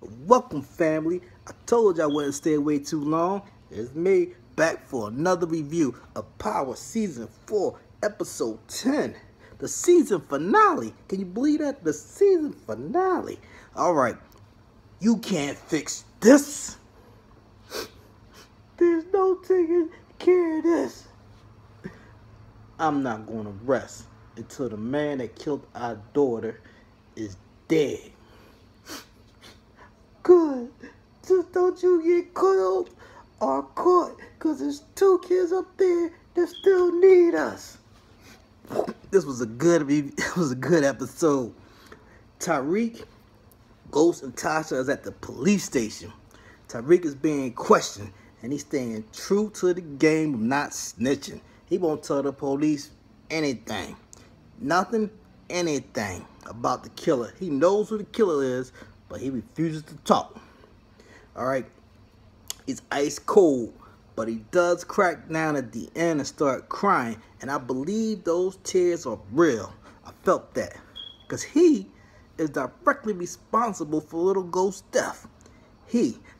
Welcome, family. I told you I wouldn't stay away too long. It's me back for another review of Power Season 4, Episode 10. The season finale. Can you believe that? The season finale. Alright, you can't fix this. There's no taking care of this. I'm not going to rest until the man that killed our daughter is dead. Good. Just don't you get killed or caught, because there's two kids up there that still need us. This was a good episode. Tariq, Ghost, and Tasha is at the police station. Tariq is being questioned, and he's staying true to the game of not snitching. He won't tell the police anything. Nothing, anything about the killer. He knows who the killer is, but he refuses to talk. Alright? He's ice cold, but he does crack down at the end and start crying. And I believe those tears are real. I felt that. Because he is directly responsible for Little Ghost's death.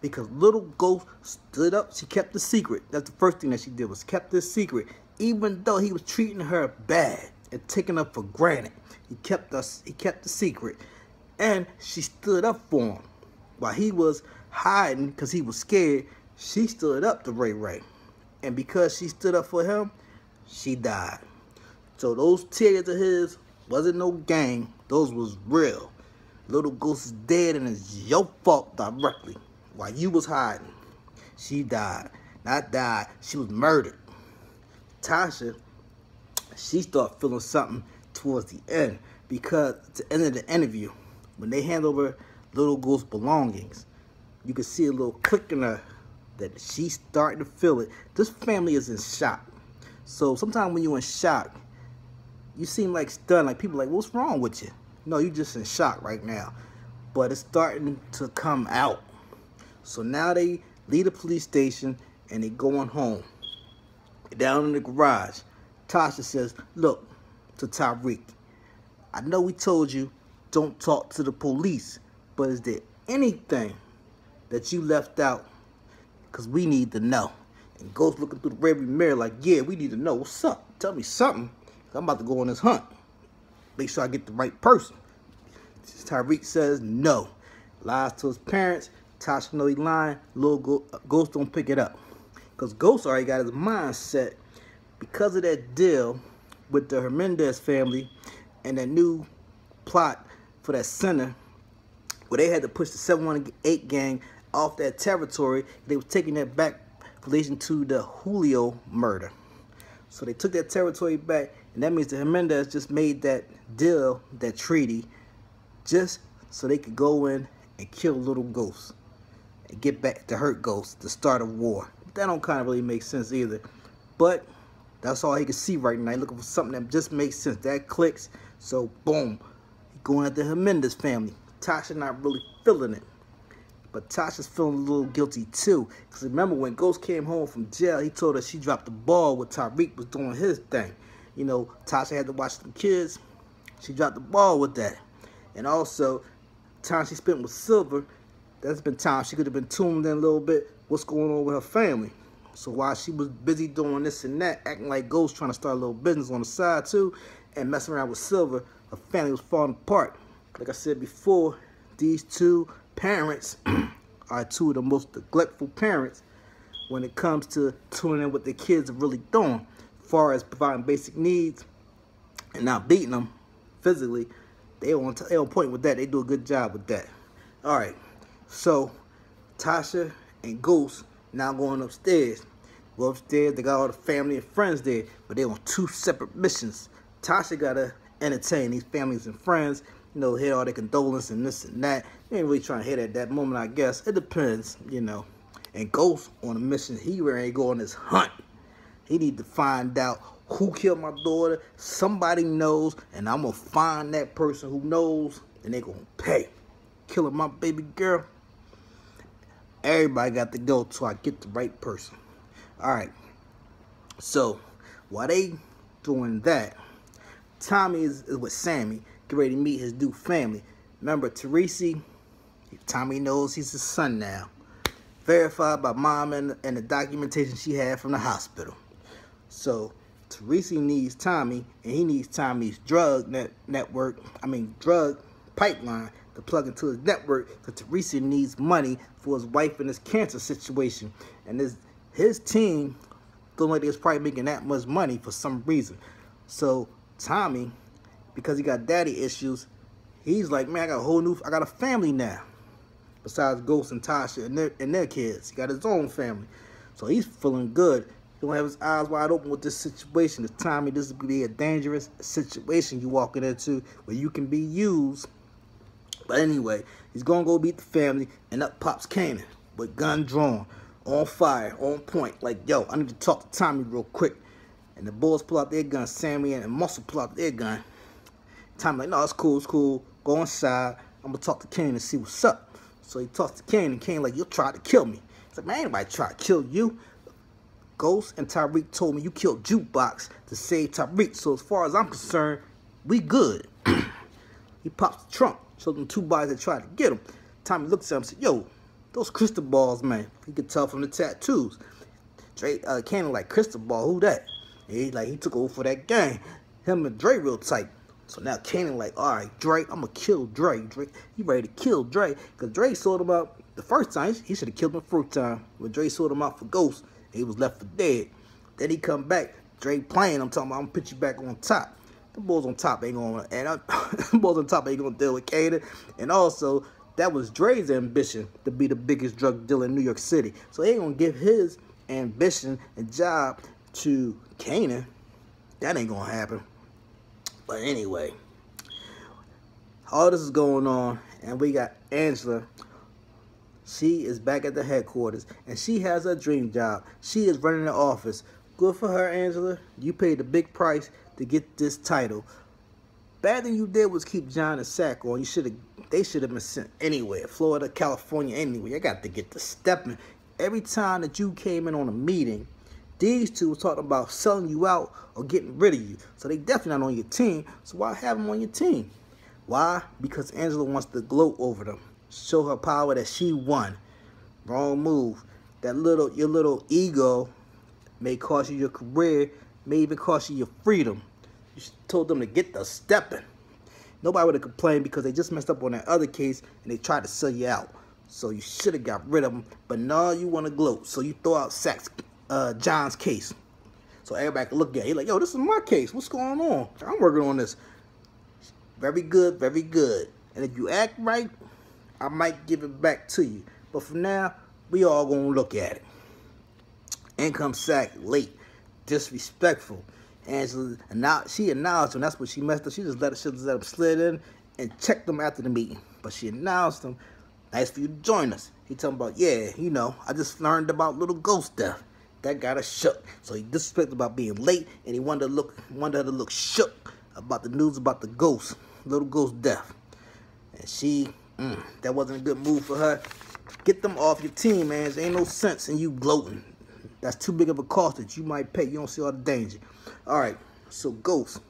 Because Little Ghost stood up, she kept the secret. That's the first thing that she did, was kept the secret. Even though he was treating her bad and taking her for granted. He kept the secret. And she stood up for him. While he was hiding because he was scared, she stood up to Ray Ray. And because she stood up for him, she died. So those tears of his wasn't no game. Those was real. Little Ghost is dead, and it's your fault directly. While you was hiding, she died. Not died, she was murdered. Tasha, she started feeling something towards the end, because at the end of the interview, when they hand over Little Ghost's belongings, you can see a little click in her that she's starting to feel it. This family is in shock. So sometimes when you're in shock, you seem like stunned, like people like, what's wrong with you? No, you're just in shock right now. But it's starting to come out. So now they leave the police station and they going home. Down in the garage, Tasha says, look, to Tariq, I know we told you don't talk to the police, but is there anything that you left out? Because we need to know. And Ghost looking through the rearview mirror like, yeah, we need to know. What's up? Tell me something. I'm about to go on this hunt. Make sure I get the right person. Tariq says no. Lies to his parents. Tasha know he lying. Little Ghost don't pick it up. Because Ghost already got his mind set because of that deal with the Hernandez family and that new plot for that center where they had to push the 718 gang off that territory. They were taking that back in relation to the Julio murder. So they took that territory back, and that means the Hernandez just made that deal, that treaty, just so they could go in and kill Little Ghost and get back to hurt Ghost, the start of war. That don't kind of really make sense either. But that's all he can see right now. He's looking for something that just makes sense. That clicks. So boom. He going at the Hernandez family. Tasha not really feeling it. But Tasha's feeling a little guilty too. Because remember when Ghost came home from jail, he told her she dropped the ball when Tariq was doing his thing. You know, Tasha had to watch them kids. She dropped the ball with that. And also, time she spent with Silver, that's been time she could have been tuned in a little bit what's going on with her family. So while she was busy doing this and that, acting like Ghost, trying to start a little business on the side too, and messing around with Silver, her family was falling apart. Like I said before, these two parents are two of the most neglectful parents when it comes to tuning in what their kids are really doing. As far as providing basic needs and not beating them physically, they on point with that. They do a good job with that. Alright, so Tasha and Ghost now going upstairs. Go upstairs, they got all the family and friends there, but they're on two separate missions. Tasha gotta entertain these families and friends, you know, hear all their condolences and this and that. They ain't really trying to hear that at that moment, I guess. It depends, you know. And Ghost on a mission, he ready to go on this hunt. He need to find out who killed my daughter. Somebody knows, and I'm gonna find that person who knows, and they gonna pay. Killing my baby girl. Everybody got to go till I get the right person. Alright. So, while they doing that, Tommy is with Sammy, get ready to meet his new family. Remember, Teresi Tommy knows he's his son now. Verified by mom and the documentation she had from the hospital. So Teresa needs Tommy, and he needs Tommy's drug pipeline to plug into his network, because Teresa needs money for his wife and his cancer situation. And his team don't like they was probably making that much money for some reason. So Tommy, because he got daddy issues, he's like, man, I got a family now. Besides Ghost and Tasha and their kids. He got his own family. So he's feeling good. He don't have his eyes wide open with this situation. This Tommy, this is going to be a dangerous situation you walking into where you can be used. But anyway, he's going to go beat the family, and up pops Kanan with gun drawn, on fire, on point. Like, yo, I need to talk to Tommy real quick. And the boys pull out their gun, Sammy and Muscle pull out their gun. Tommy like, no, it's cool, it's cool. Go inside. I'm going to talk to Kanan and see what's up. So he talks to Kane, and Kane like, you tried to kill me. He's like, man, ain't nobody tried to kill you. Ghost and Tyreek told me you killed Jukebox to save Tyreek. So as far as I'm concerned, we good. He pops the trunk, shows them 2 bodies that tried to get him. Tommy looks at him and said, yo, those crystal balls, man. He could tell from the tattoos. Kane like, crystal ball, who that? And he took over for that gang. Him and Dre real tight. So now Kanan like, all right, Dre, I'm going to kill Dre. He ready to kill Dre. Because Dre sold him out the first time. He should have killed him the first time. When Dre sold him out for Ghost, he was left for dead. Then he come back. Dre playing. I'm talking about, I'm going to put you back on top. The boys on top ain't going to deal with Kanan. And also, that was Dre's ambition to be the biggest drug dealer in New York City. So he ain't going to give his ambition and job to Kanan. That ain't going to happen. But anyway, all this is going on, and we got Angela. She is back at the headquarters, and she has a dream job. She is running the office. Good for her, Angela. You paid a big price to get this title. Bad thing you did was keep John and Sack on. They should have been sent anywhere, Florida, California, anywhere. I got to get to stepping. Every time that you came in on a meeting, these two were talking about selling you out or getting rid of you. So they definitely not on your team. So why have them on your team? Why? Because Angela wants to gloat over them. Show her power that she won. Wrong move. Your little ego may cost you your career, may even cost you your freedom. You told them to get the stepping. Nobody would have complained because they just messed up on that other case and they tried to sell you out. So you should have got rid of them. But no, you want to gloat. So you throw out John's case. So everybody can look at it. He's like, yo, this is my case. What's going on? I'm working on this. Very good, very good. And if you act right, I might give it back to you. But for now, we all gonna look at it. Income Sack, late, disrespectful. Angela, she acknowledged him. That's what she messed up. She just let him slid in and checked them after the meeting. But she announced him. Nice for you to join us. He talking about, yeah, you know, I just learned about little Ghost death. That got her shook. So he disrespected about being late, and he wanted her to look shook about the news about the Ghost, little Ghost death. And she, that wasn't a good move for her. Get them off your team, man. There ain't no sense in you gloating. That's too big of a cost that you might pay. You don't see all the danger. All right, so Ghost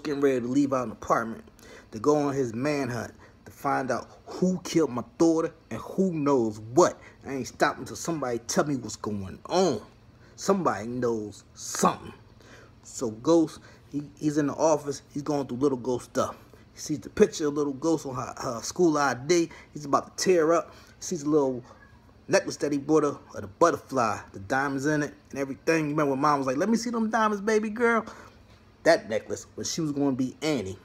getting ready to leave out an apartment to go on his manhunt to find out who killed my daughter and who knows what. I ain't stopping until somebody tell me what's going on. Somebody knows something. So Ghost, he's in the office. He's going through little Ghost stuff. He sees the picture of little Ghost on her school ID. He's about to tear up. He sees a little necklace that he bought her, of the butterfly, the diamonds in it and everything. You remember when Mom was like, let me see them diamonds, baby girl? That necklace, when she was going to be Annie.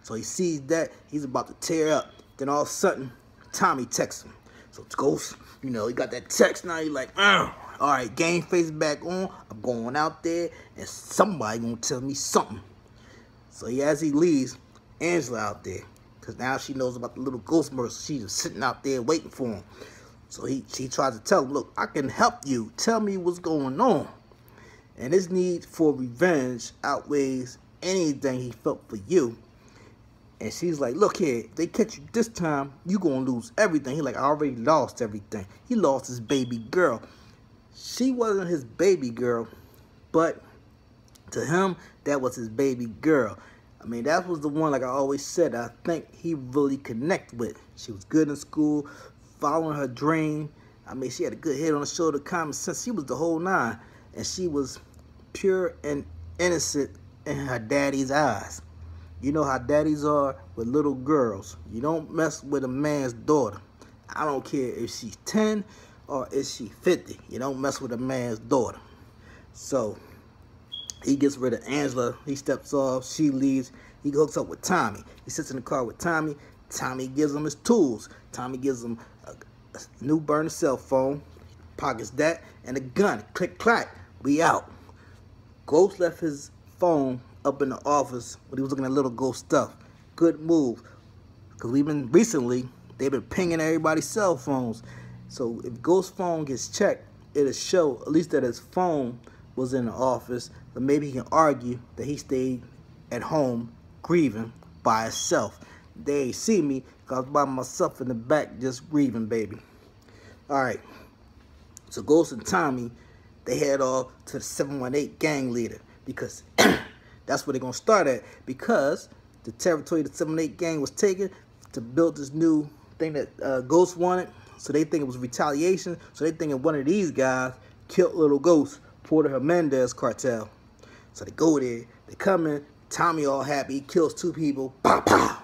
So he sees that. He's about to tear up. Then all of a sudden, Tommy texts him. So Ghost, you know, he got that text now. He's like, all right, game face back on. I'm going out there, and somebody gonna tell me something. So as he leaves, Angela out there, because now she knows about the little Ghost murder. So she's just sitting out there waiting for him. So she tries to tell him, look, I can help you. Tell me what's going on. And his need for revenge outweighs anything he felt for you. And she's like, look here, if they catch you this time, you gonna lose everything. He's like, I already lost everything. He lost his baby girl. She wasn't his baby girl, but to him, that was his baby girl. I mean, that was the one, like I always said, I think he really connected with. She was good in school, following her dream. I mean, she had a good head on the shoulder, common sense. She was the whole nine. And she was pure and innocent in her daddy's eyes. You know how daddies are with little girls. You don't mess with a man's daughter. I don't care if she's 10 or if she's 50. You don't mess with a man's daughter. So he gets rid of Angela. He steps off. She leaves. He hooks up with Tommy. He sits in the car with Tommy. Tommy gives him his tools. Tommy gives him a new burner cell phone. Pockets that and a gun. Click, clack. We out. Ghost left his phone up in the office when he was looking at little Ghost stuff. Good move. Because they've been pinging everybody's cell phones. So if Ghost's phone gets checked, it'll show at least that his phone was in the office. But maybe he can argue that he stayed at home grieving by himself. They ain't see me because I was by myself in the back just grieving, baby. Alright. So Ghost and Tommy, they head off to the 718 gang leader because that's where they're going to start at, because the territory the 718 gang was taking to build this new thing that Ghost wanted. So they think it was retaliation. So they thinking one of these guys killed little Ghost for the Hernandez cartel. So they go there, they come in, Tommy all happy, he kills 2 people, pow, pow,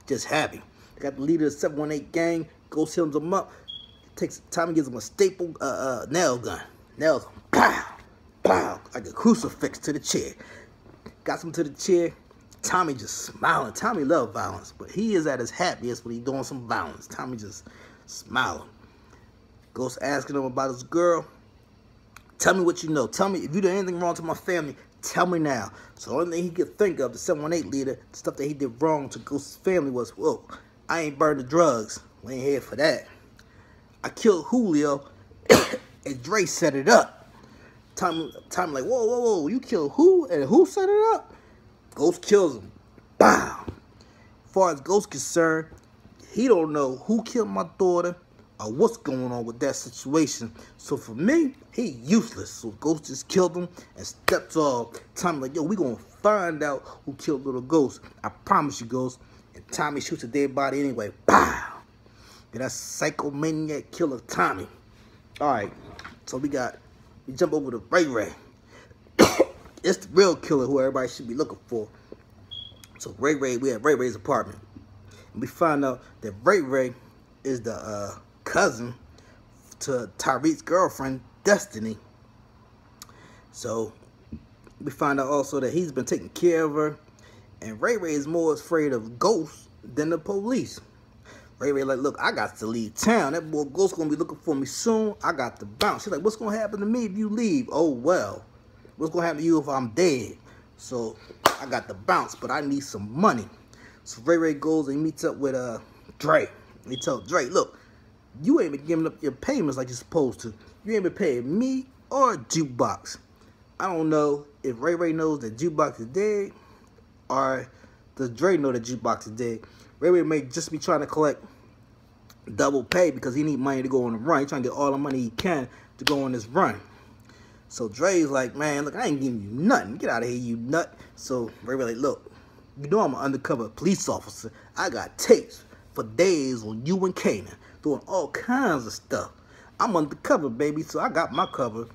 just happy. They got the leader of the 718 gang, Ghost hits him up, Tommy gives him a staple nail gun, nails him, pow, pow, like a crucifix to the chair. Got him to the chair, Tommy just smiling. Tommy loves violence, but he is at his happiest when he's doing some violence. Tommy just smiling. Ghost asking him about his girl. Tell me what you know. Tell me if you did anything wrong to my family. Tell me now. So the only thing he could think of, the 718 leader, the stuff that he did wrong to Ghost's family was, whoa, I ain't burned the drugs. We ain't here for that. I killed Julio, and Dre set it up. Tommy like, whoa, whoa, whoa, you killed who? And who set it up? Ghost kills him. Bow. As far as Ghost concerned, he don't know who killed my daughter or what's going on with that situation. So for me, he useless. So Ghost just killed him and steps off. Tommy like, yo, we gonna find out who killed little Ghost. I promise you, Ghost. And Tommy shoots a dead body anyway. Bow. And that's psychomaniac killer Tommy. Alright, so we jump over to Ray Ray. It's the real killer who everybody should be looking for. So we at Ray Ray's apartment. And we find out that Ray Ray is the cousin to Tyreek's girlfriend, Destiny. So we find out also that he's been taking care of her. And Ray Ray is more afraid of ghosts than the police. Ray Ray like, look, I got to leave town. That boy Ghost gonna be looking for me soon. I got to bounce. She's like, what's gonna happen to me if you leave? Oh, well. What's gonna happen to you if I'm dead? So I got to bounce, but I need some money. So Ray Ray goes and he meets up with Dre. He tells Dre, look, you ain't been giving up your payments like you're supposed to. You ain't been paying me or Jukebox. I don't know if Ray Ray knows that Jukebox is dead or does Dre know that Jukebox is dead. Ray Ray may just be trying to collect double pay because he need money to go on the run. He's trying to get all the money he can to go on this run. So Dre's like, man, look, I ain't giving you nothing. Get out of here, you nut. So Ray Ray like, look, you know I'm an undercover police officer. I got tapes for days on you and Kanan doing all kinds of stuff. I'm undercover, baby, so I got my cover.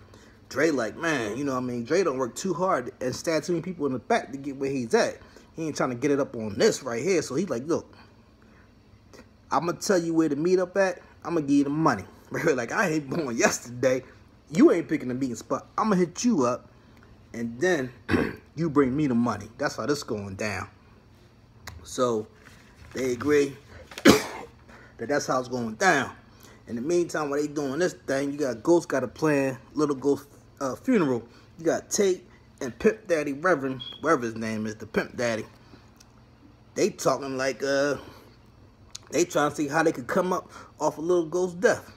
Dre like, man, you know what I mean? Dre don't work too hard and stab too many people in the back to get where he's at. He ain't trying to get it up on this right here. So he's like, look, I'm going to tell you where to meet up at. I'm going to give you the money. Ray Ray like, I ain't born yesterday. You ain't picking the meeting spot. I'm going to hit you up, and then you bring me the money. That's how this going down. So they agree that that's how it's going down. In the meantime, while they doing this thing, you got Ghost got a plan, little Ghost funeral. You got Tate and Pimp Daddy Reverend, whatever his name is, the Pimp Daddy. They talking like, they trying to see how they could come up off a little Ghost's death.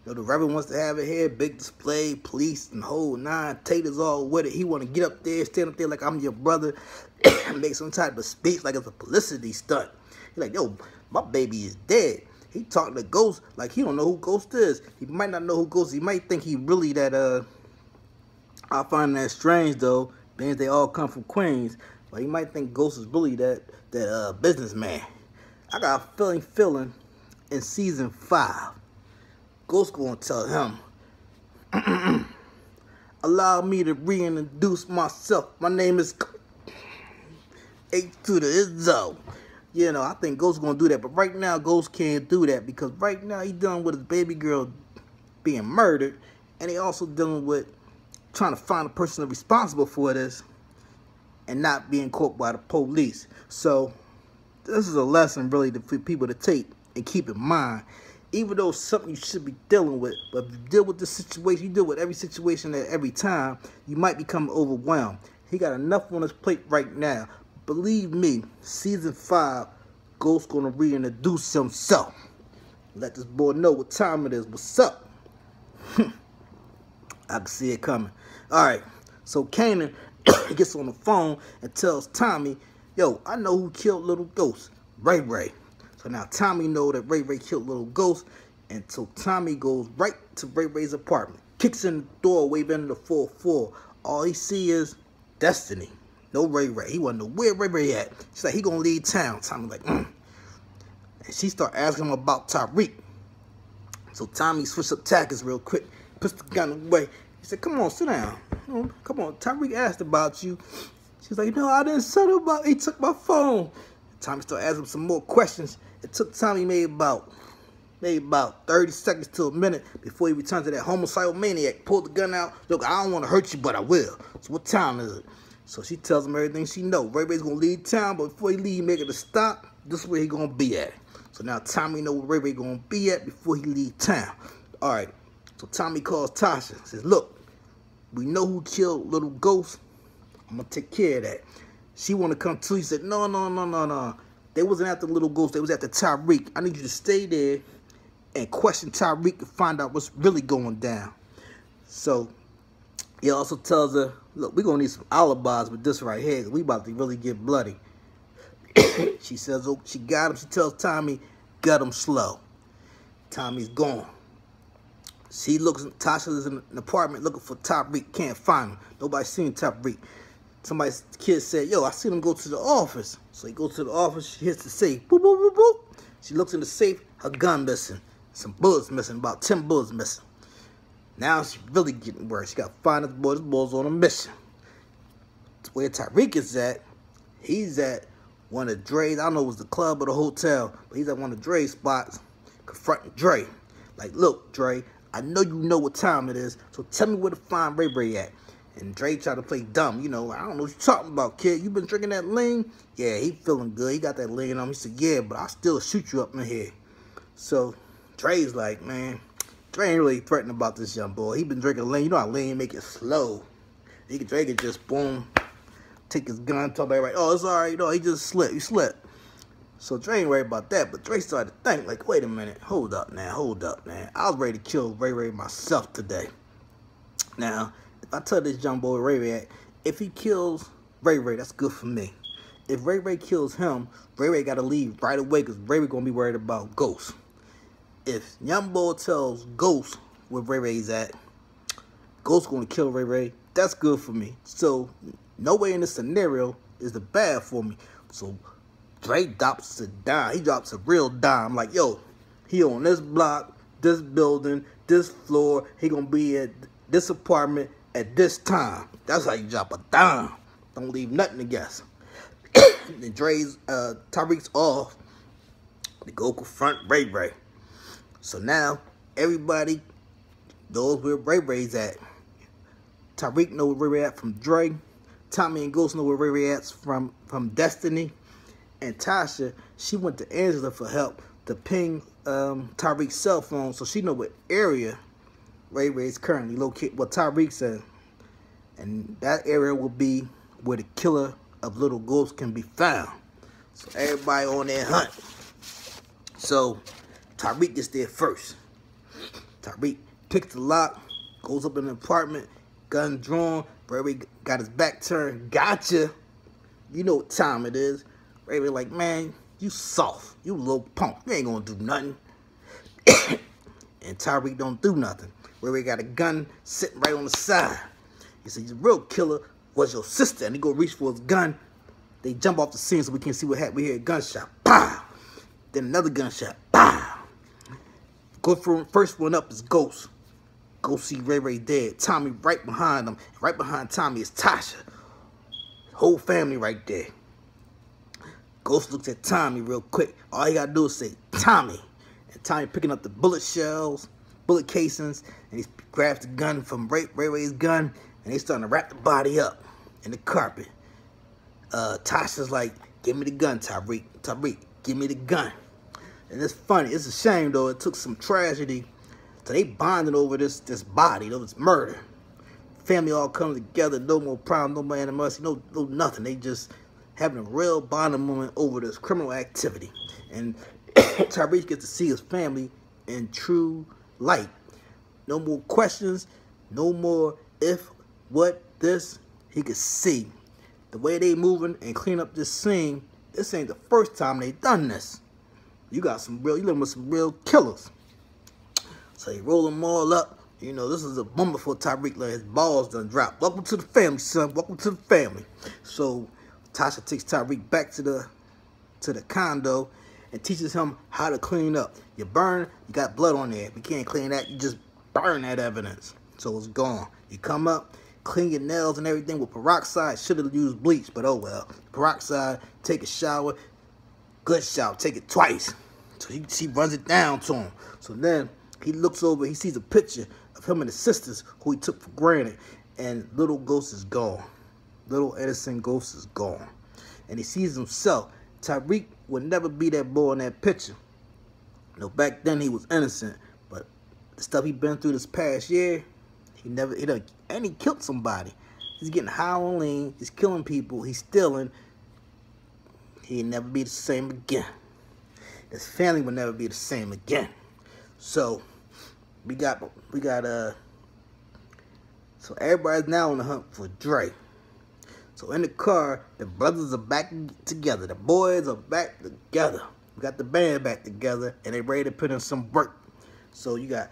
You know, the Reverend wants to have it here, big display, police and the whole nine. Tate is all with it. He want to get up there, stand up there like I'm your brother, and make some type of speech like it's a publicity stunt. He's like, yo, my baby is dead. He talking to Ghost like he don't know who Ghost is. He might not know who Ghost is. He might think he really that, I find that strange, though, being they all come from Queens. But you might think Ghost is really that businessman. I got a feeling in season 5, Ghost gonna tell him, allow me to reintroduce myself. My name is H to the Izzo. You know, I think Ghost gonna do that, but right now Ghost can't do that because right now he's dealing with his baby girl being murdered, and he also dealing with trying to find a person responsible for this and not being caught by the police. So this is a lesson really for people to take and keep in mind. Even though it's something you should be dealing with, but if you deal with this situation, you deal with every situation at every time, you might become overwhelmed. He got enough on his plate right now. Believe me, season 5, Ghost gonna reintroduce himself. Let this boy know what time it is. What's up? I can see it coming. Alright, so Kanan gets on the phone and tells Tommy, yo, I know who killed little Ghost, Ray Ray. So now Tommy know that Ray Ray killed little Ghost, and so Tommy goes right to Ray Ray's apartment, kicks in the door, waving in the 4th floor. All he see is Destiny. No Ray Ray. He wanna know where Ray Ray at. She's like, he gonna leave town. Tommy like, And she start asking him about Tariq. So Tommy switched up tactics real quick, puts the gun away. He said, come on, sit down. Come on, Tariq asked about you. She's like, no, I didn't say about. He took my phone. Tommy started asking him some more questions. It took Tommy maybe about 30 seconds to a minute before he returned to that homicidal maniac. Pulled the gun out. Look, I don't want to hurt you, but I will. So what time is it? So she tells him everything she knows. Ray Ray's going to leave town, but before he leave, make it a stop. This is where he going to be at. So now Tommy know where Ray Ray going to be at before he leave town. All right. So Tommy calls Tasha. Says, look, we know who killed little Ghost. I'm going to take care of that. She want to come too. He said, no. They wasn't after little Ghost. They was after Tariq. I need you to stay there and question Tariq to find out what's really going down. So he also tells her, look, we're going to need some alibis with this right here. We about to really get bloody. She says, oh, she got him. She tells Tommy, gut him slow. Tommy's gone. She looks, Tasha's in an apartment looking for Tariq. Can't find him. Nobody seen Tariq. Somebody's kid said, yo, I seen him go to the office. So he goes to the office. She hits the safe. Boop, boop, boop, boop. She looks in the safe. Her gun missing. Some bullets missing. About 10 bullets missing. Now she's really getting worse. She got to find this boy. This boy's on a mission. Where Tariq is at, he's at one of Dre's, I don't know if it was the club or the hotel, but he's at one of Dre's spots confronting Dre. Like, look, Dre, I know you know what time it is, so tell me where to find Ray Ray at. And Dre tried to play dumb. You know, I don't know what you're talking about, kid. You been drinking that lean? Yeah, he feeling good. He got that lean on him. He said, yeah, but I'll still shoot you up in here. So Dre's like, man, Dre ain't really threatening about this young boy. He been drinking lean. You know how lean make it slow. Dre could just, boom, take his gun, tell everybody, oh, it's all right. No, he just slipped. He slipped. So Dre ain't worried about that. But Dre started to think, like, wait a minute. Hold up, man. I was ready to kill Ray Ray myself today. Now, if I tell this young boy Ray Ray, if he kills Ray Ray, that's good for me. If Ray Ray kills him, Ray Ray got to leave right away because Ray Ray going to be worried about Ghost. If young boy tells Ghost where Ray Ray's at, Ghost going to kill Ray Ray, that's good for me. So, no way in this scenario is the bad for me. So, Dre drops a dime. He drops a real dime. Like, yo, he on this block, this building, this floor. He going to be at this apartment at this time. That's how you drop a dime. Don't leave nothing to guess. And Dre's, Tariq's off to go confront Ray Ray. So now, everybody knows where Ray Ray's at. Tariq knows where Ray Ray at from Dre. Tommy and Ghost know where Ray Ray at's from Destiny. And Tasha, she went to Angela for help to ping Tariq's cell phone so she know what area Ray Ray is currently located. What Tariq said. And that area will be where the killer of little Ghost can be found. So everybody on their hunt. So Tariq gets there first. Tariq picks the lock, goes up in the apartment, gun drawn. Ray Ray got his back turned. Gotcha. You know what time it is. Ray Ray like, man, you soft. You a little punk. You ain't gonna do nothing. And Tariq don't do nothing. Ray Ray got a gun sitting right on the side. He said, the real killer was your sister. And he go reach for his gun. They jump off the scene so we can see what happened. We hear a gunshot. Pow! Then another gunshot. Pow! First one up is Ghost. Go see Ray Ray dead. Tommy right behind him. Right behind Tommy is Tasha. Whole family right there. Ghost looks at Tommy real quick. All he gotta do is say, Tommy. And Tommy picking up the bullet shells, bullet casings, and he grabs the gun from Ray Ray's gun, and they starting to wrap the body up in the carpet. Tasha's like, give me the gun, Tariq. Tariq, give me the gun. And it's funny. It's a shame, though. It took some tragedy. So they bonded over this body. It was murder. Family all come together. No more problem, no more animosity, no nothing. They just having a real bonding moment over this criminal activity. And Tariq gets to see his family in true light. No more questions. No more if, what, this. He could see. The way they moving and clean up this scene, this ain't the first time they done this. You living with some real killers. So they roll them all up. You know, this is a moment for Tariq. Like his balls done dropped. Welcome to the family, son. Welcome to the family. So Tasha takes Tariq back to the condo and teaches him how to clean up. You burn, you got blood on there. If you can't clean that, you just burn that evidence. So it's gone. You come up, clean your nails and everything with peroxide. Should have used bleach, but oh well. Peroxide, take a shower. Good shower, take it twice. So she runs it down to him. So then he looks over, he sees a picture of him and his sisters who he took for granted. And little Ghost is gone. Little innocent Ghost is gone. And he sees himself. Tariq would never be that boy in that picture. You know, back then he was innocent. But the stuff he been through this past year, and he killed somebody. He's getting high on lean, he's killing people, he's stealing. He'd never be the same again. His family would never be the same again. So so everybody's now on the hunt for Dre. So in the car, the brothers are back together. The boys are back together. We got the band back together, and they ready to put in some work. So you got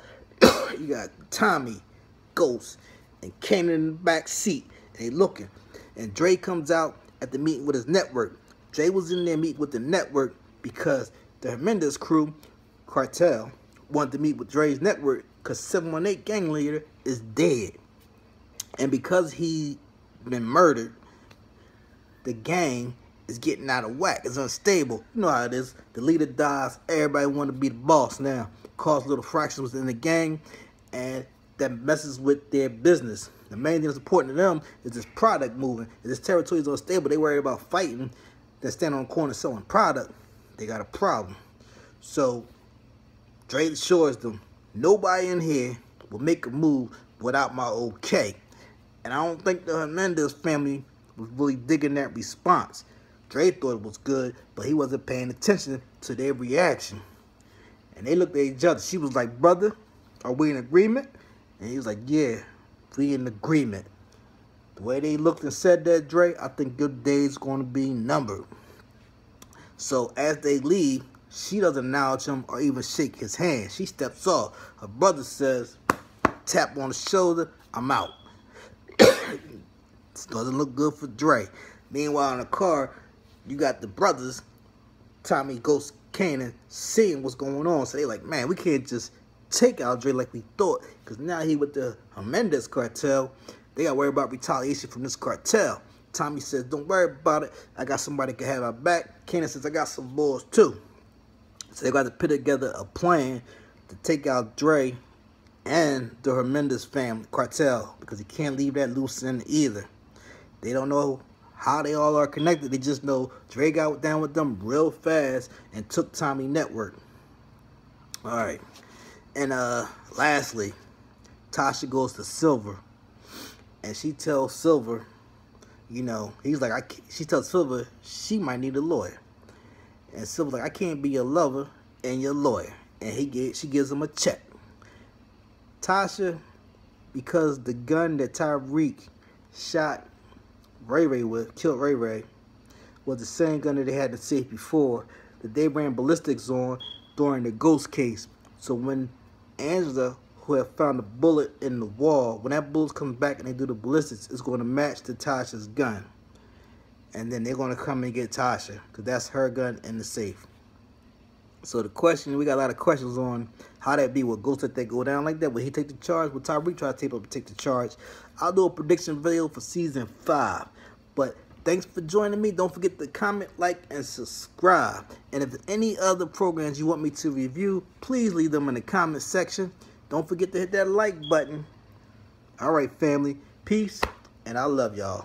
Tommy, Ghost, and Kanan in the back seat, and they looking. And Dre comes out at the meeting with his network. Dre was in there meeting with the network because the Hernandez crew, cartel, wanted to meet with Dre's network because 718 gang leader is dead. And because he been murdered, the gang is getting out of whack. It's unstable. You know how it is. The leader dies. Everybody want to be the boss now. Cause little fractions within the gang, and that messes with their business. The main thing that's important to them is this product moving. If this territory is unstable, they worry about fighting. That stand on the corner selling product, they got a problem. So Dre assures them, nobody in here will make a move without my okay. And I don't think the Hernandez family was really digging that response. Dre thought it was good, but he wasn't paying attention to their reaction. And they looked at each other. She was like, brother, are we in agreement? And he was like, yeah, we in agreement. The way they looked and said that, Dre, I think your day's going to be numbered. So as they leave, she doesn't acknowledge him or even shake his hand. She steps off. Her brother says, tap on the shoulder, I'm out. This doesn't look good for Dre. Meanwhile, in the car, you got the brothers, Tommy, Ghost, Kanan, seeing what's going on. So they like, man, we can't just take out Dre like we thought. Because now he with the Hernandez cartel. They got to worry about retaliation from this cartel. Tommy says, don't worry about it. I got somebody that can have our back. Kanan says, I got some boys too. So they got to put together a plan to take out Dre and the Hernandez family cartel. Because he can't leave that loose end either. They don't know how they all are connected. They just know Dre got down with them real fast and took Tommy network. All right. And lastly, Tasha goes to Silver. And she tells Silver, you know, he's like, she tells Silver she might need a lawyer. And Silver's like, I can't be your lover and your lawyer. And she gives him a check. Tasha, because the gun that Tariq shot Ray Ray with, killed Ray Ray, was the same gun that they had in the safe before, that they ran ballistics on during the Ghost case. So when Angela, who had found the bullet in the wall, when that bullet comes back and they do the ballistics, it's going to match to Tasha's gun. and then they're gonna come and get Tasha, because that's her gun in the safe. So the question, we got a lot of questions on how that be. Will Ghost let that go down like that? Will he take the charge? Will Tyreek try to tape up and take the charge? I'll do a prediction video for season 5. But thanks for joining me. Don't forget to comment, like, and subscribe. And if there's any other programs you want me to review, please leave them in the comment section. Don't forget to hit that like button. All right, family. Peace, and I love y'all.